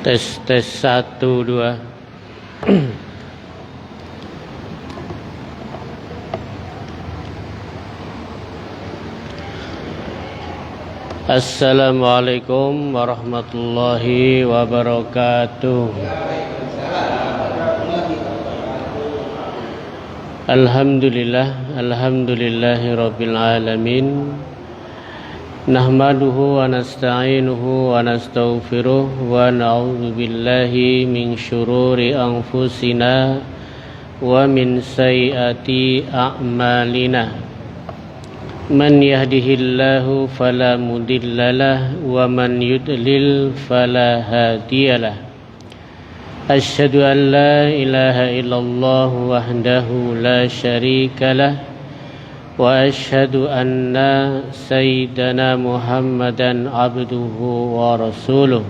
Tes 1 2. Assalamualaikum warahmatullahi wabarakatuh. Alhamdulillahi rabbil alamin. Nahmaduhu wa nasta'inuhu wa nastaghfiruh wa na'udzu billahi min syururi anfusina wa min sayyiati a'malina. Man yahdihillahu fala mudhillalah wa man yudlil fala hadiyalah. Asyhadu an la ilaha illallah wahdahu la syarikalah wa asyhadu anna sayyidana Muhammadan abduhu wa rasuluh.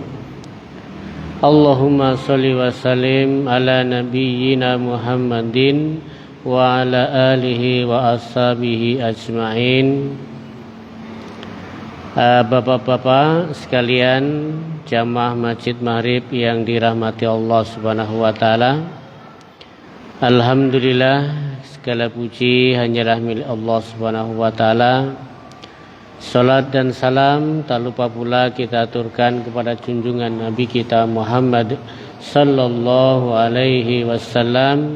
Allahumma sholli wa sallim ala nabiyyina Muhammadin wa ala alihi wa ashabihi ajma'in. Bapak-bapak sekalian jamaah Masjid Maghrib yang dirahmati Allah Subhanahu wa taala. Alhamdulillah, segala puji hanyalah milik Allah Subhanahu wa taala. Salat dan salam tak lupa pula kita aturkan kepada junjungan Nabi kita Muhammad sallallahu alaihi wasallam,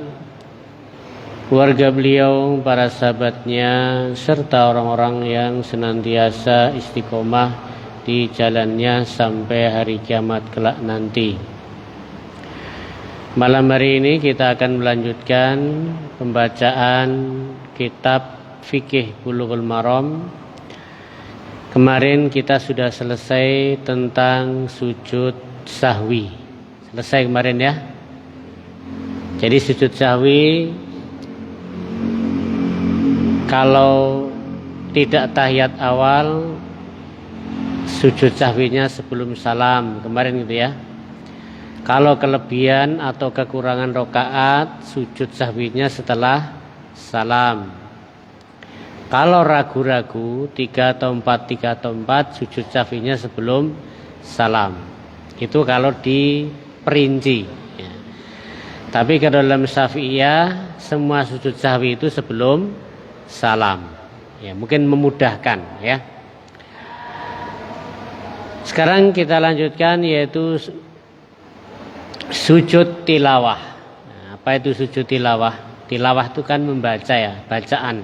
keluarga beliau, para sahabatnya, serta orang-orang yang senantiasa istiqomah di jalannya sampai hari kiamat kelak nanti. Malam hari ini kita akan melanjutkan pembacaan kitab Fikih Bulughul Maram. Kemarin kita sudah selesai tentang sujud sahwi. Selesai kemarin ya. Jadi sujud sahwi, kalau tidak tahiyat awal, sujud sahwinya sebelum salam. Kemarin gitu ya. Kalau kelebihan atau kekurangan rakaat, sujud sahwinya setelah salam. Kalau ragu-ragu 3 atau 4, sujud sahwinya sebelum salam. Itu kalau diperinci ya. Tapi kalau dalam Syafi'iyah semua sujud sahwi itu sebelum salam ya, mungkin memudahkan ya. Sekarang kita lanjutkan, yaitu sujud tilawah. Nah, apa itu sujud tilawah? Tilawah itu kan membaca ya, bacaan.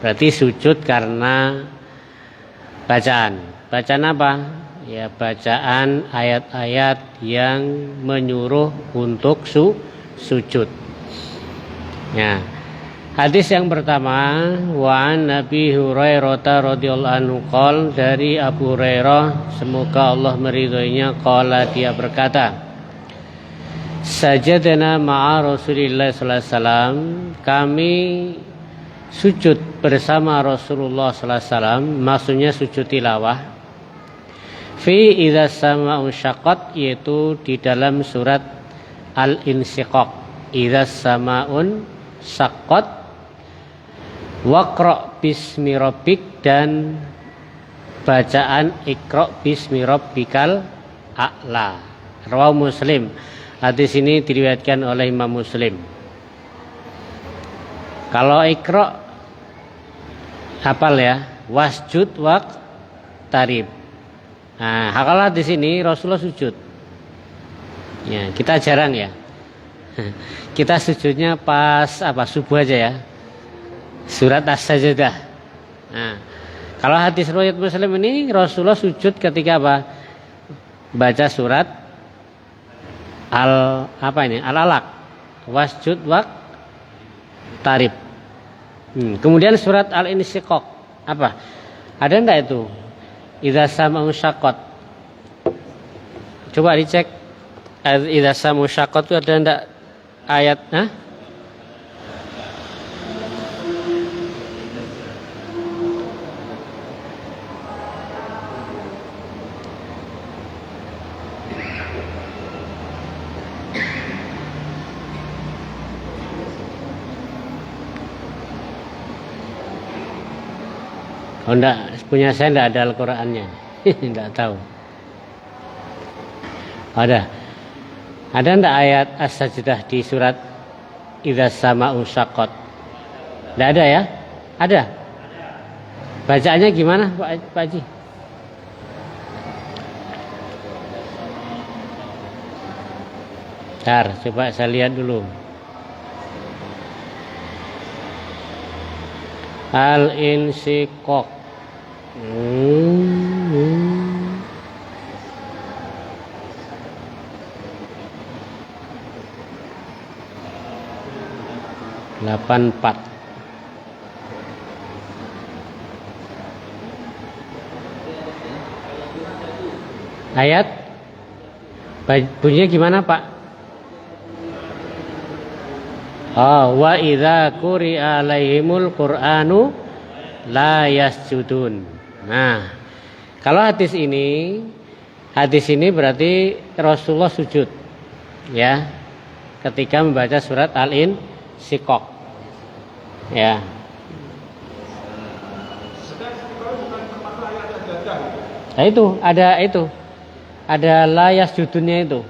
Berarti sujud karena bacaan. Bacaan apa? Ya, bacaan ayat-ayat yang menyuruh untuk sujud. Ya. Hadis yang pertama, wa an Nabi Hurairah radhiyallahu anhu qol, dari Abu Hurairah semoga Allah meridhoinya, qala, dia berkata, sajadana ma'a Rasulillah sallallahu alaihi wasallam, kami sujud bersama Rasulullah sallallahu alaihi wasallam, maksudnya sujud tilawah, fi idza sama'u syaqqat, yaitu di dalam surat Al-Insyiqaq, idza sama'un syaqqat, waqra bismi rabbik, dan bacaan iqra bismi rabbikal a'la. Rawahu Muslim. Hadis ini diriwayatkan oleh Imam Muslim. Kalau iqra hafal ya, wasjud waqtarib. Nah, kalau di sini Rasulullah sujud. Ya, kita jarang ya. Kita sujudnya pas subuh aja ya. Surat As-Sajdah. Nah, kalau hadis riwayat Muslim ini Rasulullah sujud ketika baca surat Al-Alaq, wasjud waqtarib. Kemudian surat Al-Insyiqaq apa? Ada enggak itu? Idza sama'u syaqqat. Coba dicek. Idza sama'u syaqqat itu ada enggak ayat? Oh enggak, punya saya enggak ada Al-Qur'annya. Enggak tahu. Ada. Ada enggak ayat as-sajdah di surat Idza sama'u syaqqat? Enggak ada ya? Ada. Bacaannya gimana Pak Haji? Bentar, coba saya lihat dulu. Al-insyiqaq. 84. Ayat bunyinya gimana Pak? Oh, wa idza quri'a alaihimul qur'anu la yasjudun. Nah, kalau hadis ini berarti Rasulullah sujud ya ketika membaca surat Al-Insyiqaq. Ya. Nah itu ada layas judunnya itu.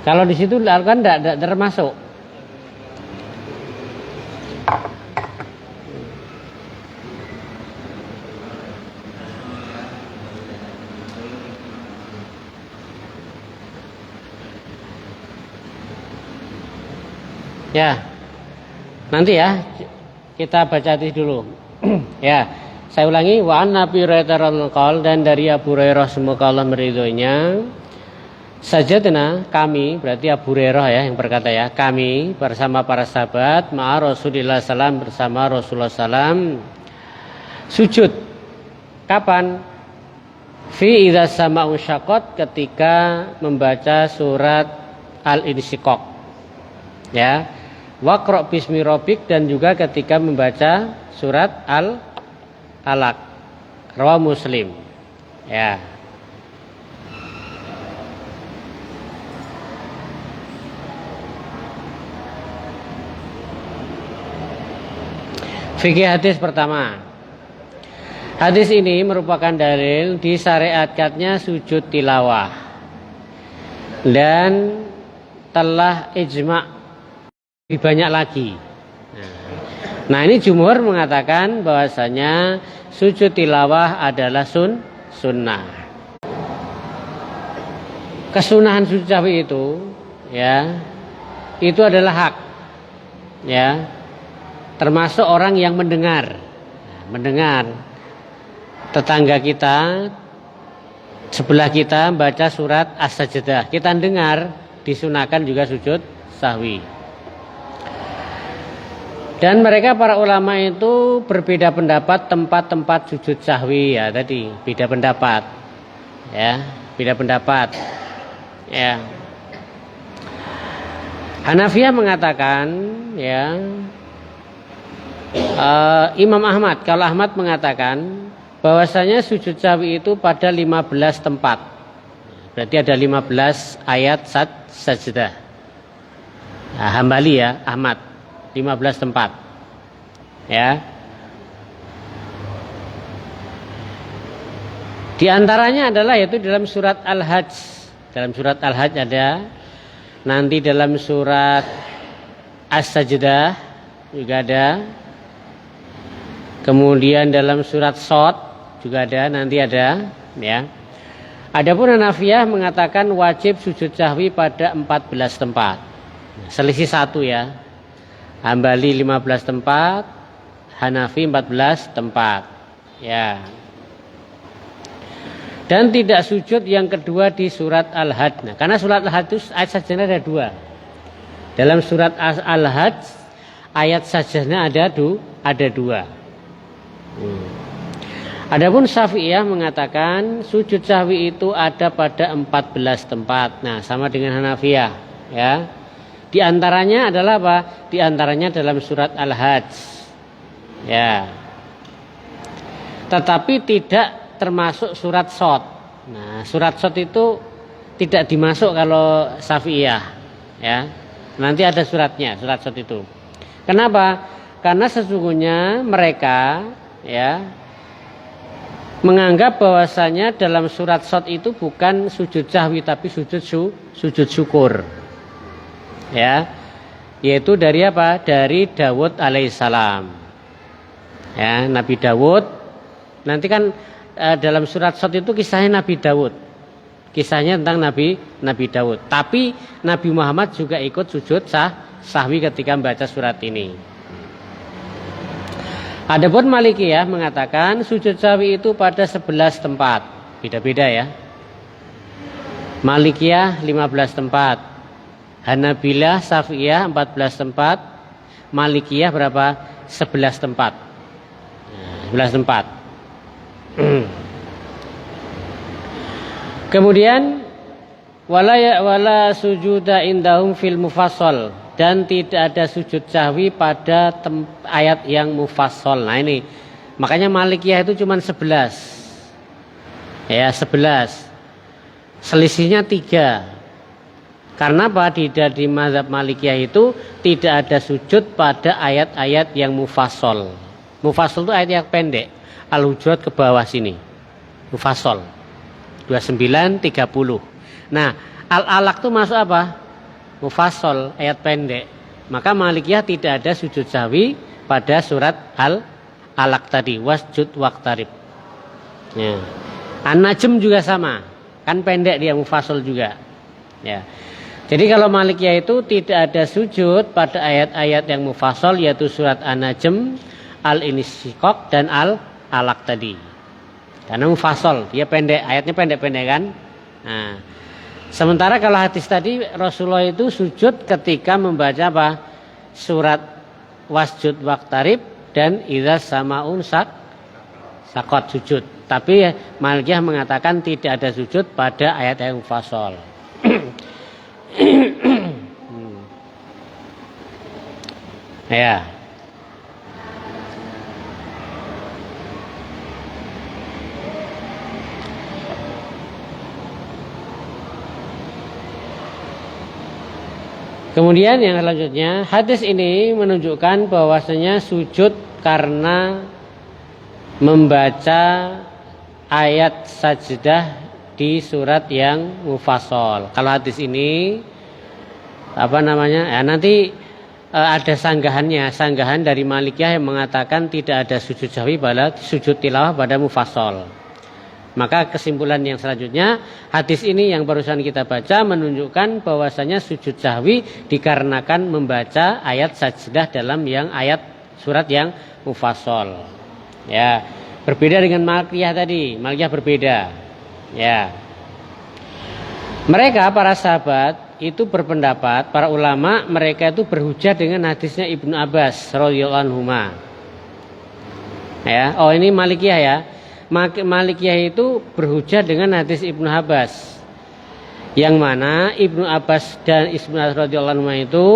Kalau di situ kan tidak termasuk. Ya, nanti ya kita baca hadis dulu. Ya, saya ulangi, wa an Nabi Hurairah dan dari Abu Hurairah semoga Allah meridhoinya. Sajadna kami, berarti Abu Hurairah ya yang berkata ya, kami bersama para sahabat ma'a Rasulullah SAW, bersama Rasulullah SAW sujud. Kapan? Fi idza sama'u syaqqat, ketika membaca surat Al-Insyiqaq. Ya. Waqra' bismi rabbik, dan juga ketika membaca surat Al-Alaq. Rawahu Muslim. Ya. Fikih hadis pertama. Hadis ini merupakan dalil disyariatkannya sujud tilawah dan telah ijma' lebih banyak lagi. Nah, ini jumhur mengatakan bahwasanya sujud tilawah adalah sunnah. Kesunahan sujud sahwi itu ya, itu adalah hak. Ya. Termasuk orang yang mendengar tetangga kita sebelah kita baca surat As-Sajdah, kita dengar, disunahkan juga sujud sahwi. Dan mereka para ulama itu berbeda pendapat tempat-tempat sujud sahwi ya, tadi beda pendapat ya, beda pendapat ya. Hanafiyah mengatakan ya, Imam Ahmad, kalau Ahmad mengatakan bahwasanya sujud sahwi itu pada 15 tempat. Berarti ada 15 ayat sajdah. Nah, Hambali ya, Ahmad 15 tempat. Ya. Di antaranya adalah yaitu dalam surat Al-Hajj. Dalam surat Al-Hajj ada, nanti dalam surat As-Sajdah juga ada. Kemudian dalam surat Shad juga ada, nanti ada ya. Adapun Hanafiyah mengatakan wajib sujud sahwi pada 14 tempat. Selisih satu ya. Hambali 15 tempat, Hanafi 14 tempat. Ya. Dan tidak sujud yang kedua di surat Al-Hajj. Nah, karena surat Al-Hajj itu ayat sajdah ada dua. Dalam surat Al-Hajj ayat sajdahnya ada dua. Adapun Syafi'iyah mengatakan sujud sahwi itu ada pada 14 tempat. Nah, sama dengan Hanafiyah ya. Di antaranya adalah apa? Di antaranya dalam surat Al-Hajj. Ya. Tetapi tidak termasuk surat Shad. Nah, surat Shad itu tidak dimasuk kalau Syafi'iyah ya. Nanti ada suratnya, surat Shad itu. Kenapa? Karena sesungguhnya mereka ya menganggap bahwasanya dalam surat Shad itu bukan sujud sahwi tapi sujud syukur. Ya. Yaitu dari apa? Dari Dawud alaihissalam. Ya, Nabi Dawud. Nanti kan dalam surat Shad itu kisahnya Nabi Dawud. Kisahnya tentang Nabi Dawud. Tapi Nabi Muhammad juga ikut sujud sahwi ketika membaca surat ini. Adapun Malikiyah mengatakan sujud sahwi itu pada 11 tempat. Beda-beda ya. Malikiyah 15 tempat. Hanabilah, Syafi'iyah 14 tempat. Malikiyah berapa? 11 tempat. 11 tempat. Kemudian wala sujuda indahum fil mufassal, dan tidak ada sujud sahwi pada ayat yang mufassal. Nah ini makanya Malikiyah itu cuma 11. Ya 11. Selisihnya 3. Karena apa? Di mazhab Malikiyah itu tidak ada sujud pada ayat-ayat yang mufassal. Mufassal itu ayat yang pendek. Al-Hujurat ke bawah sini. Mufassal. 29, 30. Nah, Al-Alaq itu masuk apa? Mufassal, ayat pendek. Maka Malikiyah tidak ada sujud sahwi pada surat Al-Alaq tadi. Wasjud waqtarib. Ya. An-Najm juga sama. Kan pendek dia, mufassal juga. Ya. Jadi kalau Malikiyah itu tidak ada sujud pada ayat-ayat yang mufassal, yaitu surat An-Najm, Al-Insyikok dan Al-Alaq tadi. Karena mufassal, dia pendek, ayatnya pendek-pendek kan. Nah, sementara kalau hadis tadi Rasulullah itu sujud ketika membaca apa? Surat wasjud waqtarib dan idza samaun sakot sujud. Tapi Malikiyah mengatakan tidak ada sujud pada ayat yang mufassal. Ya. Kemudian yang selanjutnya, hadis ini menunjukkan bahwasanya sujud karena membaca ayat sajdah di surat yang mufassal. Kalau hadis ini ya nanti ada sanggahan dari Malikiyah yang mengatakan tidak ada sujud sahwi pada sujud tilawah pada mufassal. Maka kesimpulan yang selanjutnya, hadis ini yang barusan kita baca menunjukkan bahwasanya sujud sahwi dikarenakan membaca ayat sajdah dalam yang ayat surat yang mufassal. Ya, berbeda dengan Malikiyah tadi. Malikiyah berbeda. Ya. Mereka para sahabat itu berpendapat, para ulama mereka itu berhujjah dengan hadisnya Ibnu Abbas radhiyallahu anhu. Ya, oh ini Malikiyah ya. Malikiyah itu berhujjah dengan hadis Ibnu Abbas, yang mana Ibnu Abbas dan Ibnu radhiyallahu anhu itu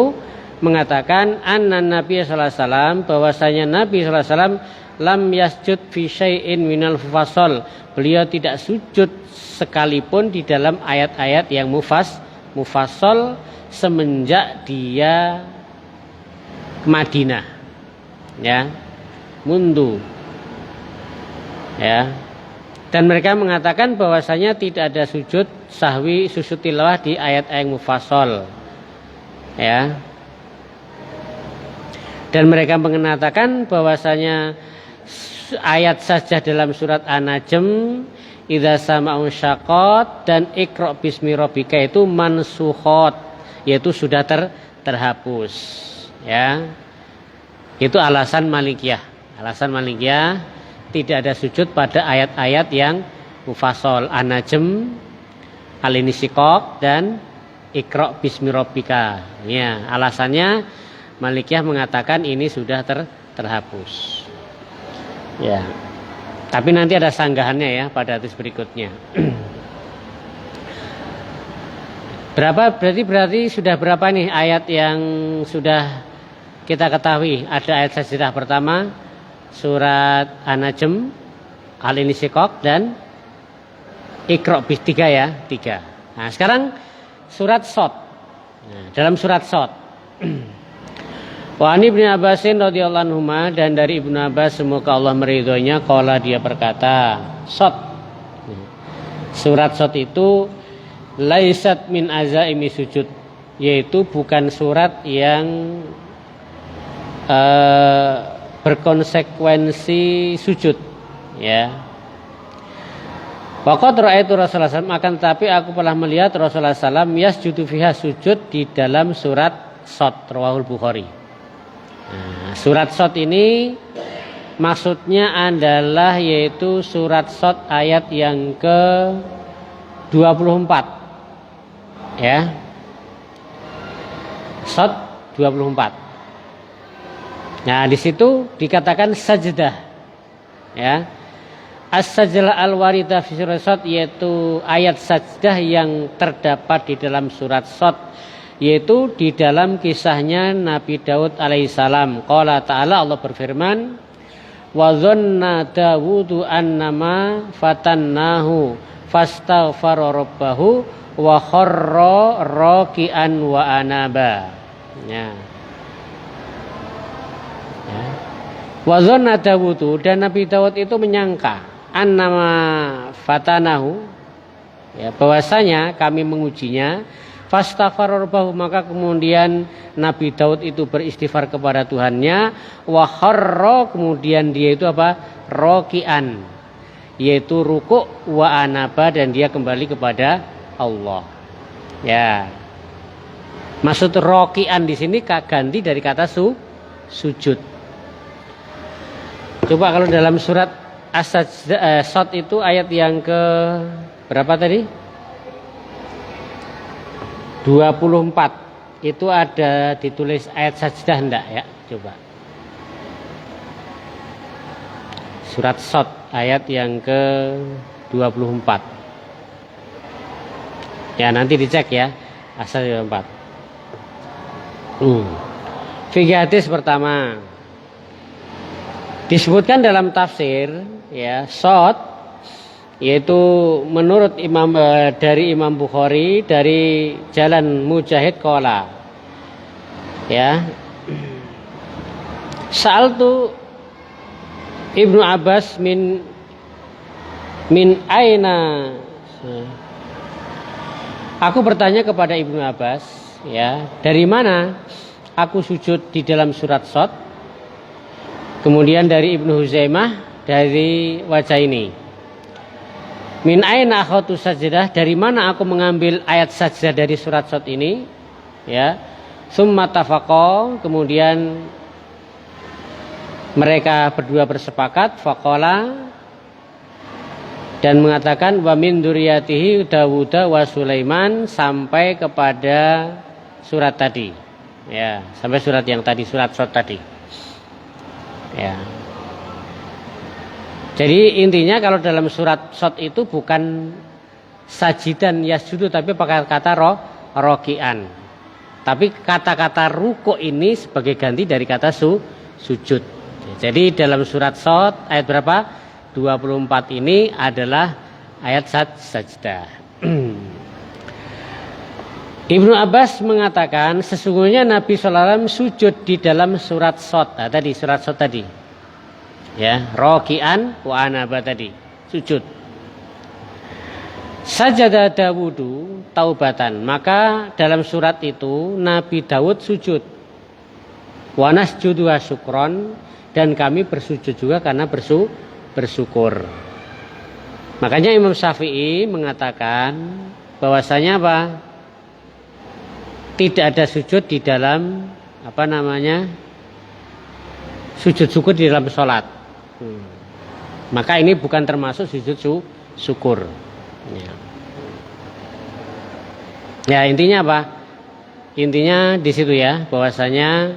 mengatakan anna Nabi sallallahu alaihi wasallam, bahwasanya Nabi sallallahu alaihi wasallam lam yasjud fi syai'in minal mufassal, beliau tidak sujud sekalipun di dalam ayat-ayat yang mufassal semenjak dia ke Madinah. Ya, mundu. Ya. Dan mereka mengatakan bahwasanya tidak ada sujud sahwi, sujud tilawah di ayat-ayat mufassal. Ya. Dan mereka mengatakan bahwasanya ayat sajdah dalam surat An-Najm, idza sama'un syaqat dan iqra bismi rabbika itu mansukhat, yaitu sudah terhapus. Ya. Itu alasan Malikiyah. Alasan Malikiyah tidak ada sujud pada ayat-ayat yang mufassal, An-Najm, Al-Insyikok dan Iqra bismi rabbika. Ya, alasannya Malikiyah mengatakan ini sudah terhapus. Ya. Tapi nanti ada sanggahannya ya pada hadis berikutnya. Berarti sudah berapa nih ayat yang sudah kita ketahui? Ada ayat sajdah pertama, surat An-Najm, Al-Insyikok dan Iqra bis 3 ya, 3. Nah, sekarang surat Shad. Nah, dalam surat Shad Wa an Ibnu Abbasin radhiyallahu anhuma, dan dari Ibnu Abbas semoga Allah meridhoinya, qala dia berkata, Shad, surat Shad itu laisat min azaimi sujud, yaitu bukan surat yang berkonsekuensi sujud, ya. Waqad ra'aitu Rasulullah SAW, akan tetapi aku pernah melihat Rasulullah SAW yasjudu fiha, sujud di dalam surat Shad, rawahul Bukhari. Nah, surat Shad ini maksudnya adalah yaitu surat Shad ayat yang ke 24, ya. Shad 24. Nah, di situ dikatakan sajdah, ya. As-sajdah al-waridah fi surat Shad, yaitu ayat sajdah yang terdapat di dalam surat Shad, yaitu di dalam kisahnya Nabi Daud alaihissalam. Qala ta'ala, Allah berfirman, wa dhanna Dawudu annama fatannahu fastaghfara rabbahu wa kharra raki'an wa anaba. Ya. Ya. Wa dhanna Dawudu, dan Nabi Daud itu menyangka, annama fatanahu, ya, bahwasanya kami mengujinya, fastaghfara rabbahu, maka kemudian Nabi Daud itu beristighfar kepada Tuhannya, wa kharra, kemudian dia itu apa? Raki'an, yaitu rukuk, wa anaba, dan dia kembali kepada Allah. Ya. Maksud raki'an di sini ganti dari kata sujud. Coba kalau dalam surat As-Shad itu ayat yang ke berapa tadi? 24 itu ada ditulis ayat sajdah enggak, ya? Coba. Surat Shad ayat yang ke 24. Ya, nanti dicek ya. Asal 24. Fikih hadis pertama. Disebutkan dalam tafsir, ya, Shad yaitu menurut dari Imam Bukhari dari jalan Mujahid qala, ya, sa'altu Ibnu Abbas min aina, aku bertanya kepada Ibnu Abbas, ya, dari mana aku sujud di dalam surat Shad. Kemudian dari Ibnu Huzaimah dari wajah ini, min aina akhatu sajdah, dari mana aku mengambil ayat sajdah dari surat Shad ini, ya. Summa tafaqa, kemudian mereka berdua bersepakat, faqala, dan mengatakan wa min dzurriyyatihi Dawud wa Sulaiman, sampai kepada surat tadi, ya, sampai surat yang tadi, surat Shad tadi, ya. Jadi intinya kalau dalam surat Shad itu bukan sajidan yasjudu, tapi pakai kata roki'an. Tapi kata-kata ruku ini sebagai ganti dari kata sujud. Jadi dalam surat Shad ayat berapa? 24 ini adalah ayat sajdah. Ibnu Abbas mengatakan sesungguhnya Nabi SAW sujud di dalam surat Shad. Nah, tadi surat Shad tadi, ya, roki'an wa anaba tadi, sujud. Sajada Dawudu taubatan, maka dalam surat itu Nabi Daud sujud. Wa nasjudu syukron, dan kami bersujud juga karena bersyukur. Makanya Imam Syafi'i mengatakan bahwasanya apa? Tidak ada sujud di dalam sujud syukur di dalam sholat. Maka ini bukan termasuk sujud syukur. Ya, intinya apa? Intinya di situ, ya, bahwasanya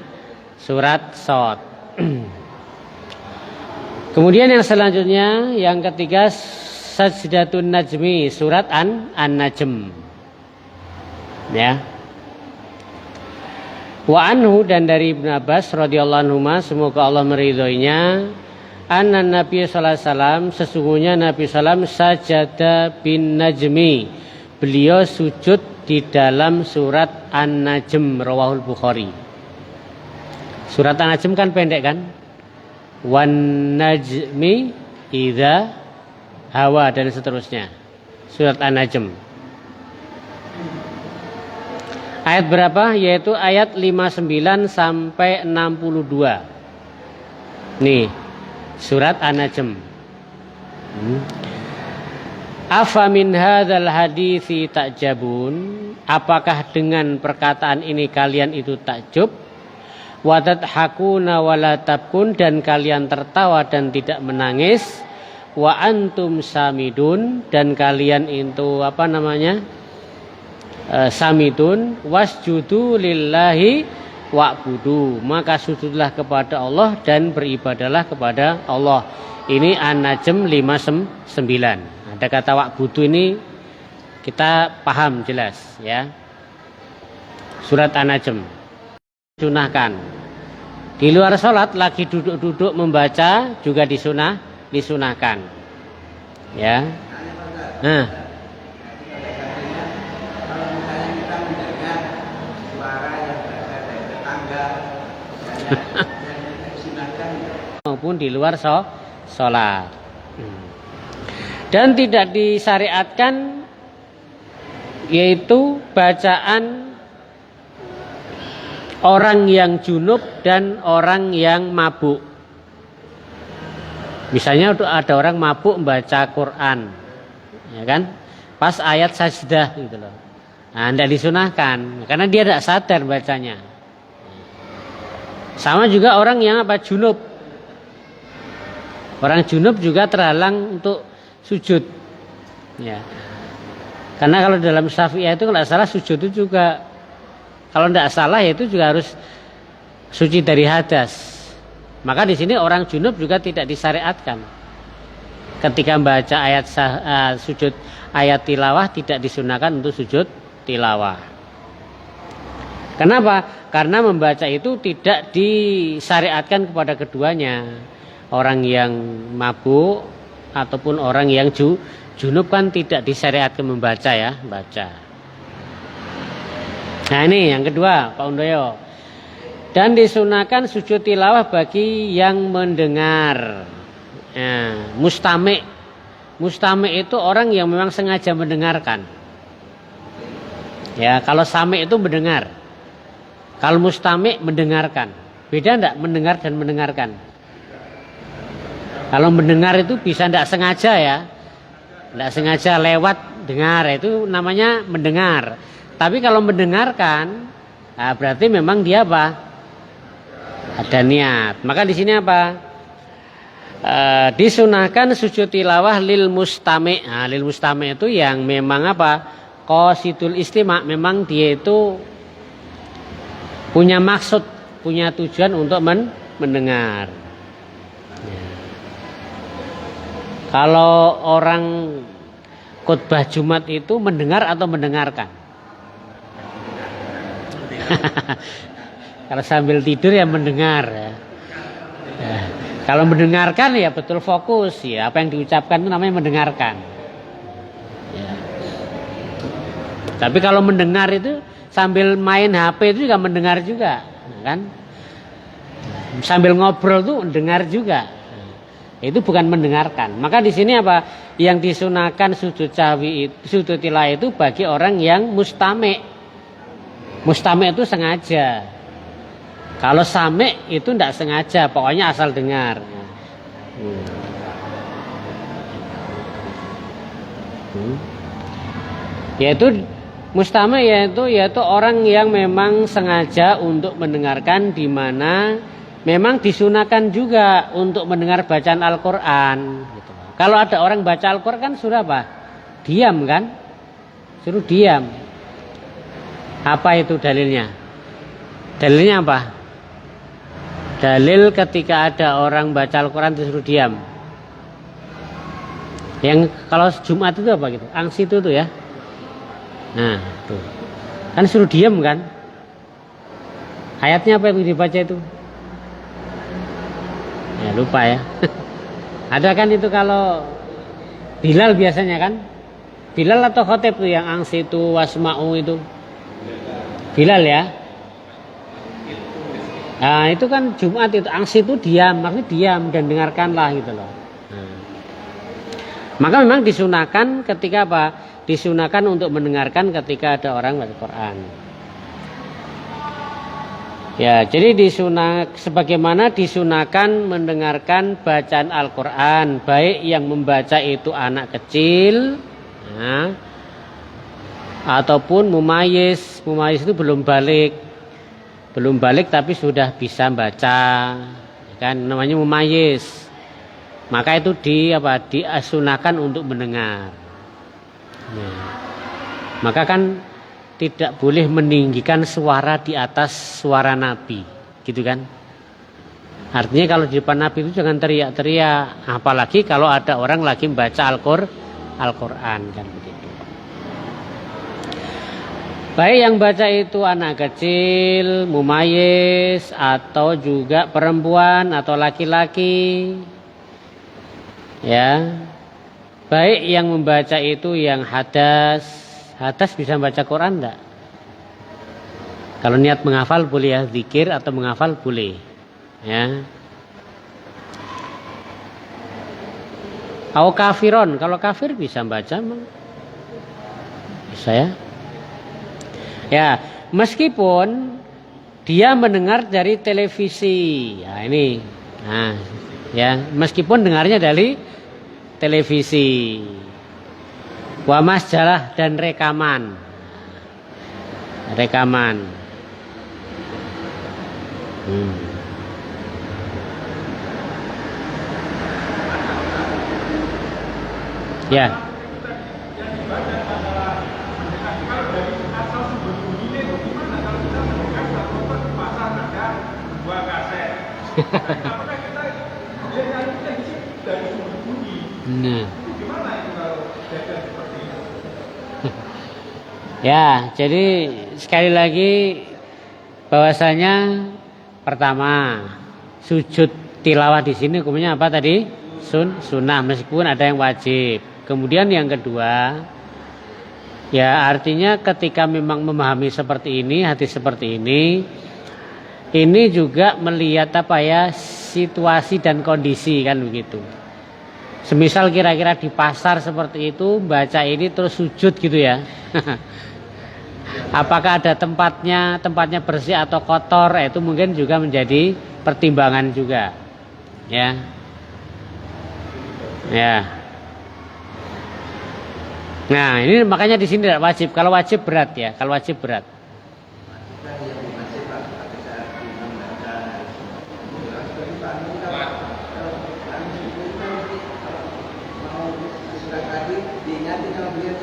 surat Shad. Kemudian yang selanjutnya, yang ketiga, Sajdatun Najmi, surat An-Najm. Ya. Wa anhu, dan dari Ibnu Abbas radhiyallahu anhu, semoga Allah meridhoinya, anna Nabi sallallahu alaihi wasallam, sesungguhnya Nabi sallallahu alaihi wasallam sajada bin najmi, beliau sujud di dalam surat An-Najm, rawahul Bukhari. Surat An-Najm kan pendek kan? Wan najmi idza hawa dan seterusnya. Surat An-Najm. Ayat berapa? Yaitu ayat 59 sampai 62. Nih, surat An-Najm. Afa min hadzal hadithi ta'jabun? Apakah dengan perkataan ini kalian itu takjub? Wa tadhakuna wa la tabkun, dan kalian tertawa dan tidak menangis. Wa antum samidun, dan kalian itu samidun. Wasjudu lillahi wa'budu, maka sujudlah kepada Allah dan beribadahlah kepada Allah. Ini An-Najm 59. Ada kata wa'budu ini kita paham jelas ya. Surat An-Najm sunahkan. Di luar sholat lagi duduk-duduk membaca juga disunahkan. Ya. Nah. Maupun di luar sholat. Dan tidak disyariatkan yaitu bacaan orang yang junub dan orang yang mabuk. Misalnya ada orang mabuk membaca Quran, ya kan? Pas ayat sajdah gitu loh. Nah, tidak disunahkan karena dia tidak sadar bacanya. Sama juga orang yang junub. Orang junub juga terhalang untuk sujud. Ya. Karena kalau dalam Syafi'iyah itu kalau salah sujud itu juga, kalau tidak salah itu juga harus suci dari hadas. Maka di sini orang junub juga tidak disyariatkan. Ketika membaca ayat sujud ayat tilawah tidak disunahkan untuk sujud tilawah. Kenapa? Karena membaca itu tidak disyariatkan kepada keduanya. Orang yang mabuk ataupun orang yang junub kan tidak disyariatkan membaca ya, baca. Nah ini yang kedua Pak Undoyo. Dan disunahkan sujud tilawah bagi yang mendengar. Nah, mustami' itu orang yang memang sengaja mendengarkan. Ya, kalau sami' itu mendengar. Kalau mustami' mendengarkan. Beda enggak mendengar dan mendengarkan? Kalau mendengar itu bisa enggak sengaja ya. Enggak sengaja lewat dengar, itu namanya mendengar. Tapi kalau mendengarkan, nah berarti memang dia apa? Ada niat. Maka di sini apa? Disunahkan sujud tilawah lil mustami'. Nah, lil mustami' itu yang memang apa? Qasidul istima', memang dia itu punya maksud, punya tujuan untuk mendengar. Ya. Kalau orang khutbah Jumat itu mendengar atau mendengarkan? Kalau sambil tidur ya mendengar ya. Ya. Kalau mendengarkan ya betul fokus ya, apa yang diucapkan itu namanya mendengarkan ya. Tapi kalau mendengar itu sambil main HP itu juga mendengar juga kan, sambil ngobrol tuh mendengar juga. Itu bukan mendengarkan. Maka di sini apa yang disunahkan sujud tilawah itu bagi orang yang mustami'. Mustami' itu sengaja. Kalau sami' itu tidak sengaja, pokoknya asal dengar. Yaitu mustami' yaitu orang yang memang sengaja untuk mendengarkan, di mana memang disunahkan juga untuk mendengar bacaan Al-Quran. Gitu. Kalau ada orang baca Al-Quran kan suruh apa? Diam kan? Suruh diam. Apa itu dalilnya? Dalilnya apa? Dalil ketika ada orang baca Al-Quran disuruh diam. Yang kalau Jumat itu apa gitu? Angsi itu tuh ya. Nah, tuh. Kan suruh diam kan? Ayatnya apa yang dibaca itu? Ya lupa ya. Ada kan itu kalau Bilal biasanya kan? Bilal atau khotib tuh yang angsi itu wasma'u itu? Bilal ya. Nah, itu kan Jumat itu angsi itu diam, maksudnya diam dan dengarkanlah gitu loh. Nah. Maka memang disunahkan ketika apa? Disunahkan untuk mendengarkan ketika ada orang baca Quran. Ya, jadi sebagaimana disunahkan mendengarkan bacaan Al-Quran, baik yang membaca itu anak kecil, nah, ataupun mumayyiz. Mumayyiz itu belum balik tapi sudah bisa baca, kan namanya mumayyiz. Maka itu disunahkan untuk mendengar. Nah, maka kan tidak boleh meninggikan suara di atas suara Nabi, gitu kan? Artinya kalau di depan Nabi itu jangan teriak-teriak, apalagi kalau ada orang lagi membaca Al-Quran kan begitu. Baik yang baca itu anak kecil, mumayyiz, atau juga perempuan atau laki-laki, ya. Baik yang membaca itu yang hadas bisa baca Quran enggak? Kalau niat menghafal boleh ya, zikir atau menghafal boleh. Ya. Au kafiron, kalau kafir bisa baca emang. Bisa ya? Ya, meskipun dia mendengar dari televisi. Ya, ini. Nah, ya, meskipun dengarnya dari televisi. Wa masjalah dan rekaman. Ya. Nah. Ya, jadi sekali lagi bahwasanya pertama sujud tilawah di sini hukumnya apa tadi? Sunnah meskipun ada yang wajib. Kemudian yang kedua, ya artinya ketika memang memahami seperti ini, hati seperti ini juga melihat situasi dan kondisi kan begitu. Semisal kira-kira di pasar seperti itu baca ini terus sujud gitu ya. Apakah ada tempatnya bersih atau kotor, itu mungkin juga menjadi pertimbangan juga. Ya. Nah, ini makanya di sini tidak wajib. Kalau wajib berat ya,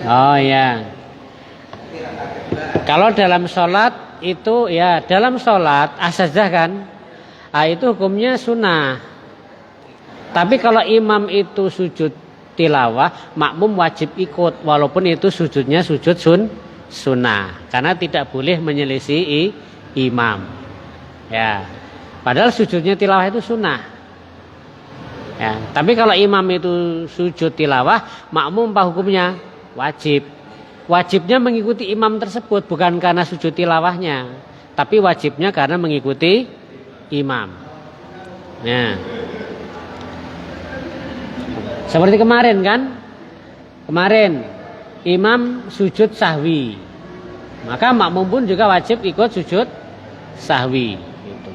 Oh ya. Kalau dalam sholat itu ya, dalam sholat as-sajdah kan, itu hukumnya sunnah. Tapi kalau imam itu sujud tilawah, makmum wajib ikut walaupun itu sujudnya sujud sunnah, karena tidak boleh menyelisih imam. Ya, padahal sujudnya tilawah itu sunnah. Ya, tapi kalau imam itu sujud tilawah, makmum apa hukumnya? Wajib. Wajibnya mengikuti imam tersebut bukan karena sujud tilawahnya, tapi wajibnya karena mengikuti imam. Nah, seperti kemarin kan? Kemarin imam sujud sahwi, maka makmum pun juga wajib ikut sujud sahwi. Gitu.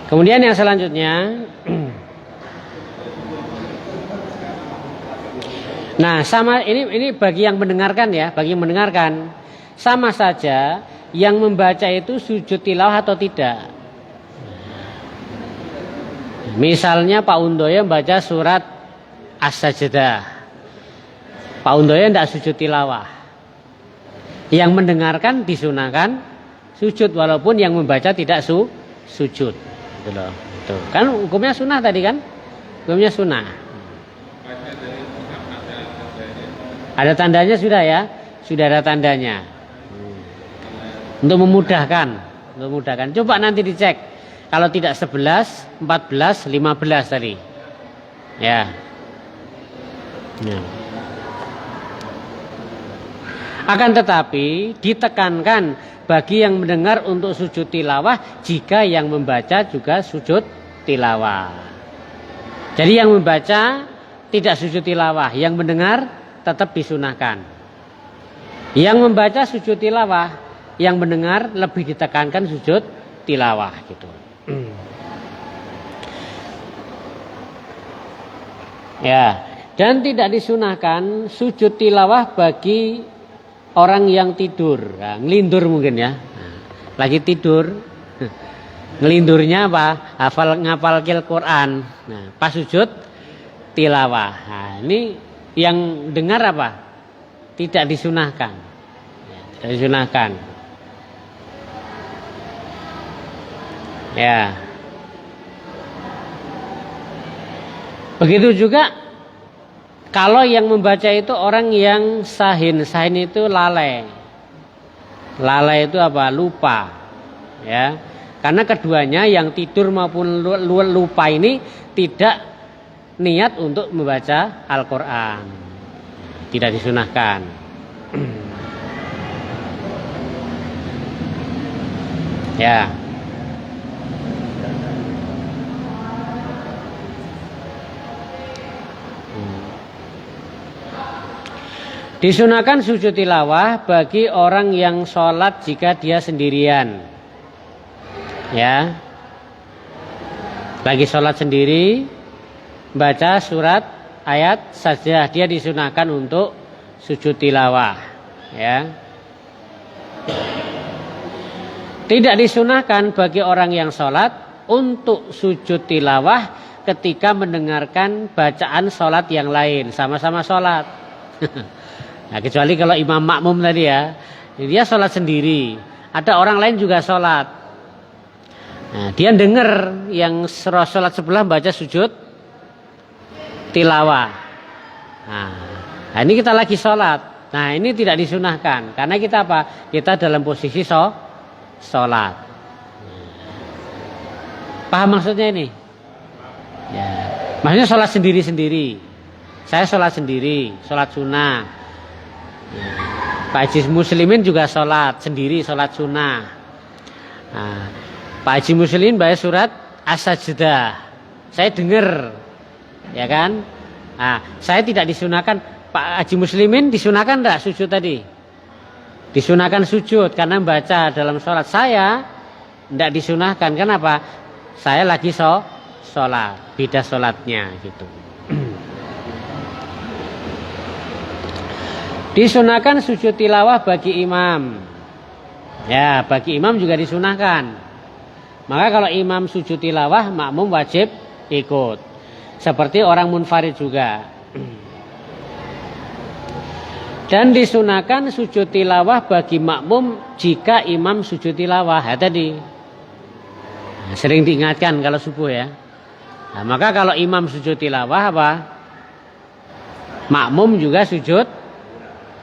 Kemudian yang selanjutnya, nah sama ini bagi yang mendengarkan ya, sama saja yang membaca itu sujud tilawah atau tidak. Misalnya Pak Undoyo membaca surat As-Sajdah, Pak Undoyo tidak sujud tilawah. Yang mendengarkan disunahkan sujud walaupun yang membaca tidak sujud. Gitu loh. Tuh. Kan hukumnya sunnah tadi kan? Hukumnya sunnah. Ada tandanya sudah ya? Sudah ada tandanya. Untuk memudahkan, Coba nanti dicek. Kalau tidak 11, 14, 15 tadi. Ya. Ya. Akan tetapi ditekankan bagi yang mendengar untuk sujud tilawah jika yang membaca juga sujud tilawah. Jadi yang membaca tidak sujud tilawah, yang mendengar tetap disunahkan. Yang membaca sujud tilawah, yang mendengar lebih ditekankan sujud tilawah gitu. Ya, dan tidak disunahkan sujud tilawah bagi orang yang tidur, nah, ngelindur mungkin ya, lagi tidur, ngelindurnya apa? Ngapal Quran. Nah, pas sujud tilawah. Nah, ini yang dengar apa? Tidak disunahkan. Tidak disunahkan. Ya. Begitu juga kalau yang membaca itu orang yang sahin. Sahin itu lalai. Lalai itu apa? Lupa. Ya. Karena keduanya yang tidur maupun lupa ini tidak niat untuk membaca Al-Qur'an. Tidak disunahkan. Ya. Disunahkan sujud tilawah bagi orang yang sholat jika dia sendirian. Ya, lagi sholat sendiri, baca surat ayat sajdah, dia disunahkan untuk sujud tilawah. Ya, tidak disunahkan bagi orang yang sholat untuk sujud tilawah ketika mendengarkan bacaan sholat yang lain, sama-sama sholat. Nah, kecuali kalau imam makmum tadi ya, dia sholat sendiri, ada orang lain juga sholat. Nah, dia dengar yang sholat sebelah baca sujud tilawah. Nah, ini kita lagi sholat. Nah, ini tidak disunahkan karena kita apa? Kita dalam posisi sholat. Paham maksudnya ini? Ya, maksudnya sholat sendiri-sendiri. Saya sholat sendiri, sholat sunnah. Pak Haji Muslimin juga sholat sendiri, sholat sunnah. Nah, Pak Haji Muslimin baca surat As-Sajdah, saya dengar, ya kan? Nah, saya tidak disunahkan. Pak Haji Muslimin disunahkan enggak sujud tadi? Disunahkan sujud karena baca dalam sholat. Saya enggak disunahkan, kenapa? Saya lagi sholat, beda sholatnya gitu. Disunahkan sujud tilawah bagi imam. Ya, bagi imam juga disunahkan. Maka kalau imam sujud tilawah, makmum wajib ikut. Seperti orang munfarid juga. Dan disunahkan sujud tilawah bagi makmum jika imam sujud tilawah. Ya tadi. Nah, sering diingatkan kalau subuh ya. Nah, maka kalau imam sujud tilawah apa? Makmum juga sujud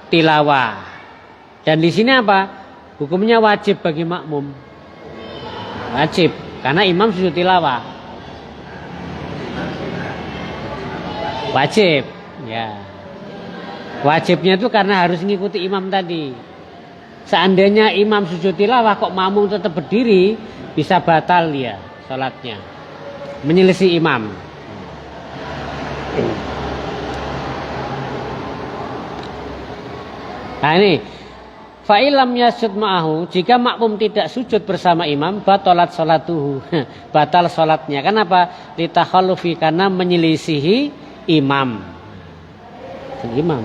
tilawah. Dan di sini apa? Hukumnya wajib bagi makmum. Wajib karena imam sujud tilawah. Wajib, ya. Wajibnya itu karena harus mengikuti imam tadi. Seandainya imam sujud tilawah kok makmum tetap berdiri, bisa batal dia salatnya. Menyelisih imam. Nah ini, fa'ilam yasjud ma'ahu, jika makmum tidak sujud bersama imam, batalat sholatuhu, batal sholatnya. Kenapa? Litakhallufi, karena menyelisihi imam. Imam.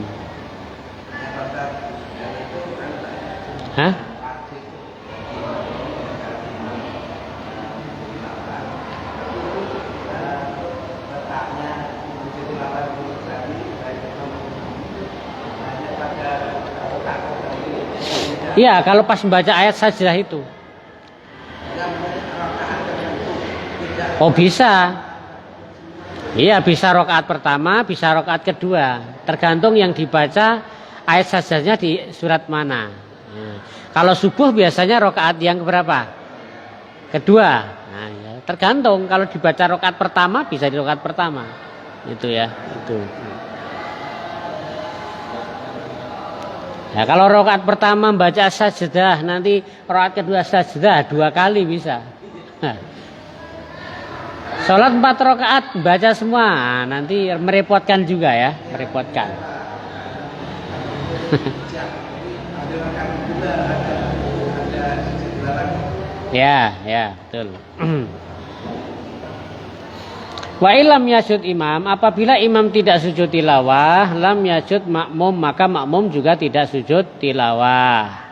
Hah? Iya, kalau pas membaca ayat sajdah itu. Oh bisa. Iya, bisa rakaat pertama, bisa rakaat kedua. Tergantung yang dibaca ayat sajdahnya di surat mana. Kalau subuh biasanya rakaat yang keberapa? Kedua. Nah, ya, tergantung. Kalau dibaca rakaat pertama bisa di rakaat pertama. Itu ya, itu. Ya, kalau rakaat pertama baca sajdah, nanti rakaat kedua sajdah 2 kali bisa. Nah. Sholat 4 rakaat baca semua, nanti merepotkan juga ya, merepotkan. Ya, betul. Wa ilam yasud imam, apabila imam tidak sujud tilawah, lam yasud makmum, maka makmum juga tidak sujud tilawah.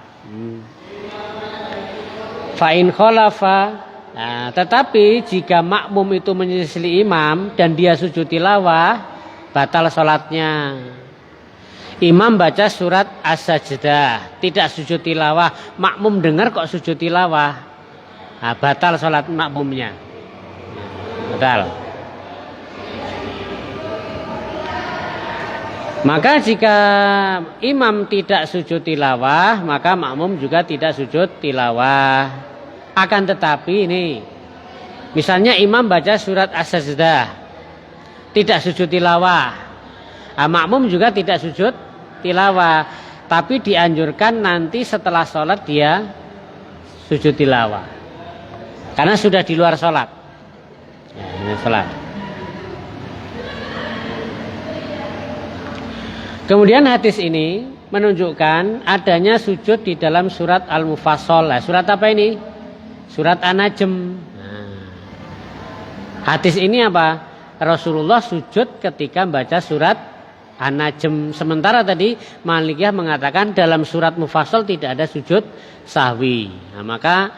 Fa in khalafa, nah, tetapi jika makmum itu menyelisih imam dan dia sujud tilawah, batal sholatnya. Imam baca surat as-sajdah, tidak sujud tilawah, makmum dengar kok sujud tilawah, nah, batal sholat makmumnya. Batal. Maka jika imam tidak sujud tilawah, maka makmum juga tidak sujud tilawah. Akan tetapi ini, misalnya imam baca surat as-sajdah, tidak sujud tilawah, makmum juga tidak sujud tilawah, tapi dianjurkan nanti setelah sholat dia sujud tilawah, karena sudah di luar sholat. Ya, ini sholat. Kemudian hadis ini menunjukkan adanya sujud di dalam surat Al-Mufassal. Nah, surat apa ini? Surat An-Najm. Nah, hadis ini apa? Rasulullah sujud ketika membaca surat An-Najm. Sementara tadi Malikiyah mengatakan dalam surat Mufassal tidak ada sujud sahwi. Nah, maka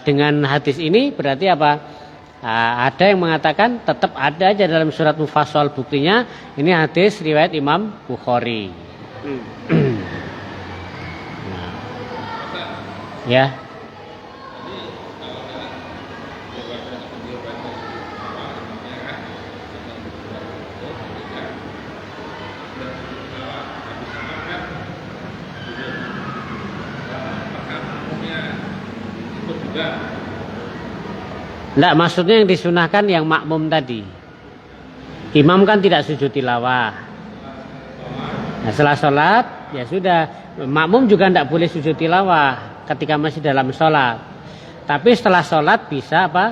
dengan hadis ini berarti apa? Ada yang mengatakan tetap ada aja dalam surat Mufassal, buktinya ini hadis riwayat Imam Bukhari. Nah, ya. Enggak, maksudnya yang disunahkan yang makmum tadi. Imam kan tidak sujud tilawah. Nah, setelah sholat ya sudah, makmum juga tidak boleh sujud tilawah ketika masih dalam sholat. Tapi setelah sholat bisa apa?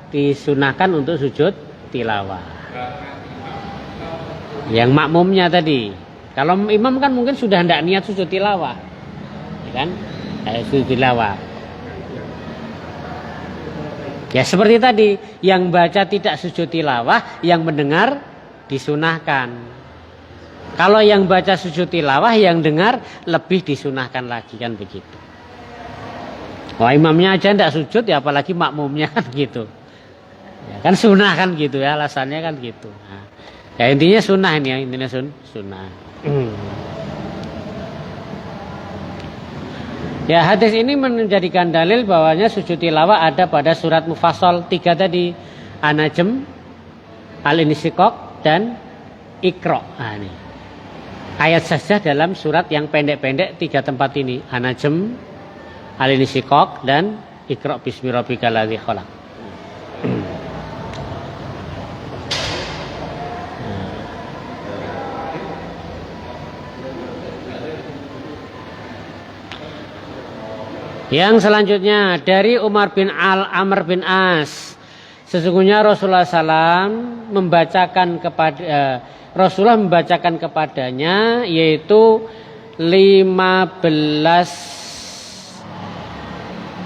Disunahkan untuk sujud tilawah. Yang makmumnya tadi. Kalau imam kan mungkin sudah tidak niat sujud tilawah, ya kan? Sujud tilawah. Ya seperti tadi, yang baca tidak sujud tilawah, yang mendengar disunahkan. Kalau yang baca sujud tilawah, yang dengar lebih disunahkan lagi, kan begitu. Wah, imamnya aja tidak sujud, ya apalagi makmumnya, kan gitu. Ya, kan sunnah kan gitu ya, alasannya kan gitu. Nah, ya intinya sunnah ini ya, intinya sunnah. Ya, hadis ini menjadikan dalil bahwanya sujud tilawah ada pada surat Mufassal 3 tadi, An-Najm, Al-Insyikok dan Iqra. Nah, ini ayat sajdah dalam surat yang pendek-pendek 3 tempat ini, An-Najm, Al-Insyikok dan Iqra bismi rabbikal ladzi khalaq. Yang selanjutnya dari Umar bin Amr bin As, sesungguhnya Rasulullah SAW Rasulullah membacakan kepadanya yaitu 15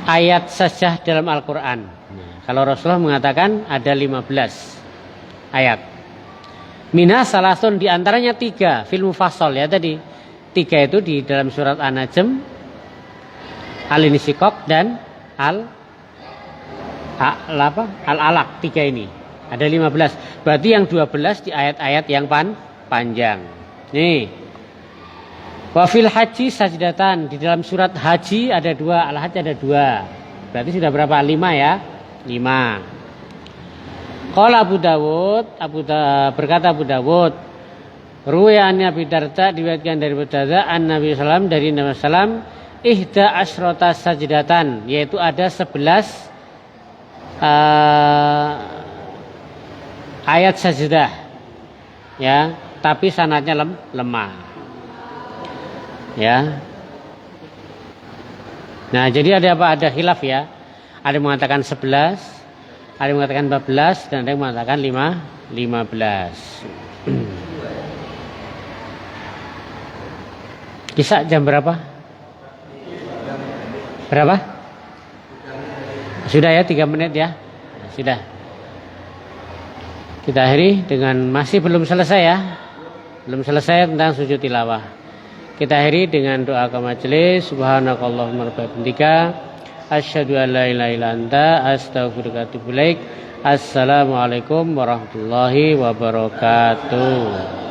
ayat sajdah dalam Al-Quran. Nah, kalau Rasulullah mengatakan ada 15 ayat. Minah salasun, diantaranya 3 fil mufassal ya tadi. 3 itu di dalam surat An-Najm, Al-Insyikok dan Al-Alaq, 3 ini. Ada 15. Berarti yang 12 di ayat-ayat yang panjang. Nih. Wa fil haji sajdatan, di dalam surat haji ada 2, Al-Hajj ada 2. Berarti sudah berapa? 5 ya? 5. Qala Abu Dawud, berkata Abu Dawud, ruwayatnya Abi Darda, diriwayatkan dari Abu Darda, Nabi sallallahu dari Nabi sallallahu ihda asyrota sajdatan, yaitu ada 11 ayat sajdah, ya, tapi sanadnya lemah, ya. Nah, jadi ada apa? Ada khilaf ya. Ada yang mengatakan 11, ada yang mengatakan 14, dan ada yang mengatakan 15. Kisah jam berapa? Berapa? Sudah ya, 3 menit ya. Sudah. Kita akhiri dengan masih belum selesai ya. Belum selesai tentang sujud tilawah. Kita akhiri dengan doa ke majelis. Subhanakallahumma rabbika asyhadu an la ilaha illa anta astaghfiruka wa atubu ilaik. Assalamualaikum warahmatullahi wabarakatuh.